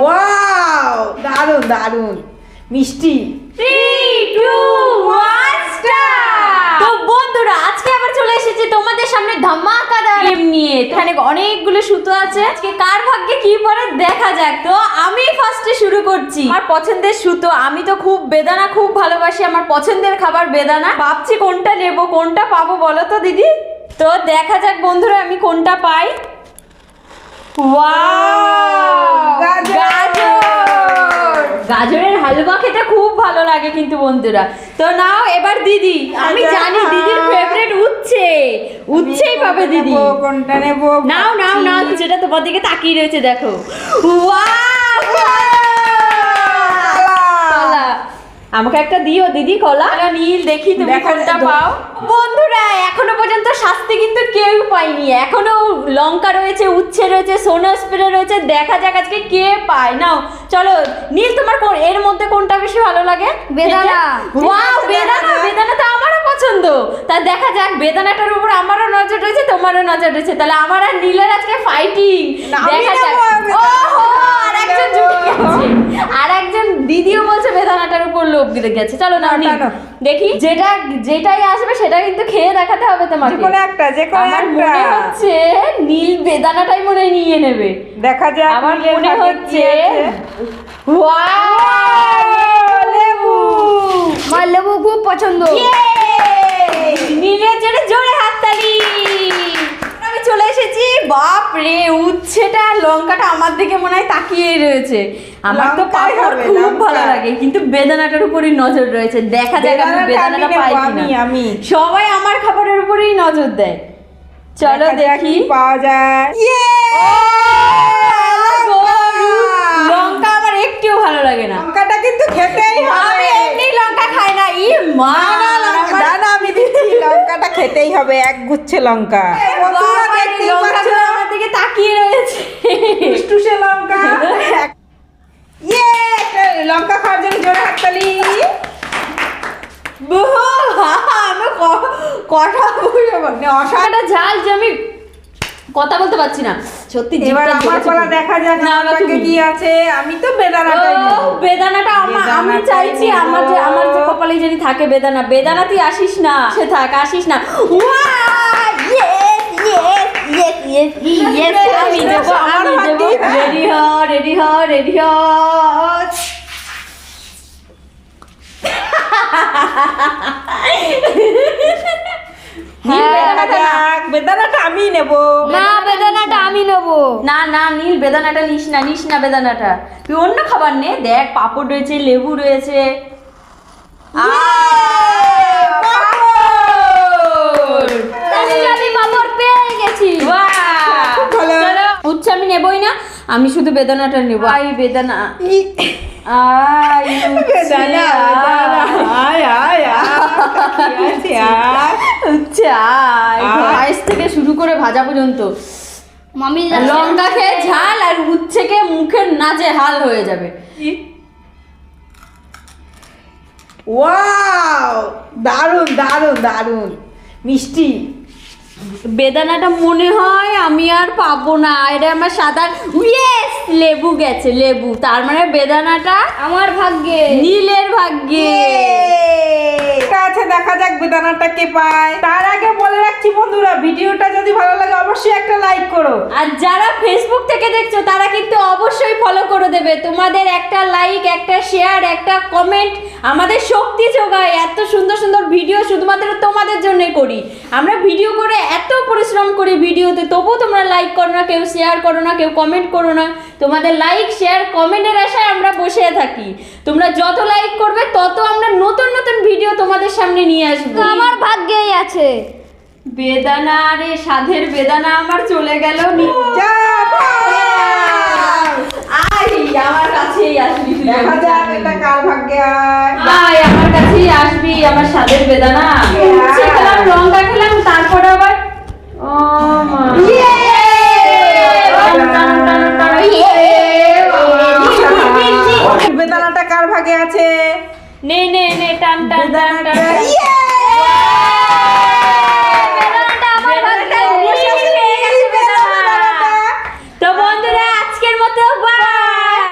Wow, দারুন দারুন মিষ্টি। 3 2 1 স্টার্ট। তো বন্ধুরা আজকে আবার চলে এসেছি তোমাদের সামনে ধামাকাদার গেম নিয়ে। এখানে অনেকগুলো সুতো আছে, আজকে কার ভাগ্যে কি পড়ে দেখা যাক। তো আমি ফার্স্টে শুরু করছি। আমার পছন্দের সুতো, আমি তো খুব বেদানা খুব ভালোবাসি, আমার পছন্দের খাবার বেদানা। ভাবছি কোনটা নেব কোনটা পাবো বলো তো দিদি। তো দেখা যাক বন্ধুরা আমি কোনটা পাই। ওয়াও, গাজরের হালুয়া খেতে খুব ভালো লাগে কিন্তু বন্ধুরা। তো নাও এবার দিদি, আমি জানি দিদির ফেভারিট উচ্ছেই পাবে দিদি। কোনটা নেব? নাও নাও নাও, যেটা তোমার দিকে তাকিয়ে রয়েছে দেখো। ওয়াও, কলা। আমাকে একটা দিও দিদি কলা। নীল, দেখি তুমি কোনটা পাও। বন্ধুরা এখনো পর্যন্ত শাস্তি কিন্তু কেউ পায়নি, এখনো লঙ্কা রয়েছে, উচ্ছে রয়েছে, সোনা স্প্রে রয়েছে। দেখা যাক আজকে কে পায়। নাও চলো নীল, তোমার এর মধ্যে কোনটা বেশি ভালো লাগে? বেদানা। ওয়াও, বেদানা। বেদানা তো আমারও পছন্দ। তা দেখা যাক, বেদানাটার উপর আমারও নজর রয়েছে, তোমারও নজর রয়েছে। তাহলে আমার আর নীলের আজকে ফাইটিং। দেখা যাক। ওহো, আরেকজন জুটে গেছে, আরেকজন দিদিও বলছে বেদানাটার উপর লোভ গেছে। চলো না দেখি, যেটাই আসবে সেটা কিন্তু খেয়ে দেখাতে হবে তোমাকে। আমার মনে হচ্ছে নীল বেদানাটাই মনে হয় নিয়ে নেবে। দেখা যাক। আমার মনে হচ্ছে লেবু। আমার লেবু খুব পছন্দ। নীলের জন্য জোরে হাততালি। আমি চলে এসেছি। বাপ রে, উচ্ছেটা আর লঙ্কাটা আমার দিকে মনে হয় তাকিয়ে রয়েছে। আমার তো পাপড় খুব ভালো লাগে, কিন্তু বেদানাটার উপরই নজর রয়েছে। দেখা যাক আমি বেদানাটা পাই কিনা। সবাই আমার খাবারের উপরেই নজর দেয়। চলো দেখি পাওয়া যায়। লঙ্কা আমার একটুও ভালো লাগে না। লঙ্কাটা কিন্তু খেতেই হবে। আমি এমনি লঙ্কা খাই না। ই মা, আমি দিচ্ছি, লঙ্কাটা খেতেই হবে, এক গুচ্ছে লঙ্কা। লঙ্কাগুলো আমার দিকে তাকিয়ে রয়েছে। টুসটুসে লঙ্কা। লঙ্কা খাওয়ার জন্য জোরে হাততালি। অসাধারণ ঝাল যে আমি কথা বলতে পারছি না সত্যি। এবার আমার পালা, দেখা যাক আমাকে কি আছে। আমি তো বেদানাটাই নেব। বেদানাটা আমি চাইছি আমার যে কপালে জানি থাকে বেদানা। বেদানা তুই আসিস না, সে থাক, আসিস না। আমি দেবো, আমি দেবো। রেডি হ, রেডি হ, রেডি হ। বেদানাটা আমি নেব। না, বেদানাটা আমি নেব। না না নীল, বেদানাটা নিস না বেদানাটা। তুই অন্য খাবার নে। দেখ পাপড় রয়েছে, লেবু রয়েছে। আমি পাপড় পেয়ে গেছি। উচ্ছে আমি নেবই না, আমি শুধু বেদানাটা নেবো। আই বেদানা, পায়েস থেকে শুরু করে ভাজা পর্যন্ত। মামি লঙ্কা খেয়ে ঝাল আর উচ্ছে খেয়ে মুখের নাচে হাল হয়ে যাবে। ওয়াও, দারুন দারুন দারুন মিষ্টি। বেদানাটা মনে হয় আমি আর পাবো না। এটা আমার সাদা, ইয়েস, লেবু গেছে, লেবু। তার মানে বেদানাটা আমার ভাগ্যে, নীলের ভাগ্যে আছে। দেখা যাক বেদানাটা কে পায়। তার আগে বলে রাখছি বন্ধুরা, ভিডিওটা যদি ভালো লাগে অবশ্যই একটা লাইক করো। আর যারা ফেসবুক থেকে দেখছো তারা কিন্তু অবশ্যই ফলো করে দেবে। তোমাদের একটা লাইক, একটা শেয়ার, একটা কমেন্ট আমাদের শক্তি যোগায়। এত সুন্দর সুন্দর ভিডিও শুধুমাত্র তোমাদের জন্যই করি আমরা। ভিডিও করে এত পরিশ্রম করি ভিডিওতে, তবুও তোমরা লাইক করো না, কেউ শেয়ার করো না, কেউ কমেন্ট করো না। তোমাদের লাইক শেয়ার কমেন্টের আশায় আমরা বসে থাকি। তোমরা যত লাইক করবে তত আমরা নতুন নতুন ভিডিও তোমাদের সামনে নিয়ে আসবো। আমার ভাগ্যেই আছে। বেদানা রে, সাধের বেদানা আমার চলে গেল। আমার কাছেই আসবি, দেখা যাক এটা কার ভাগ্যে আয়। আমার কাছেই আসবি, আমার সাধের বেদানা। উচ্ছে খেলাম, লঙ্কা খেলাম, তারপরে আবার বেদানাটা কার ভাগে আছে? নে নে নে, টান টান টান টান।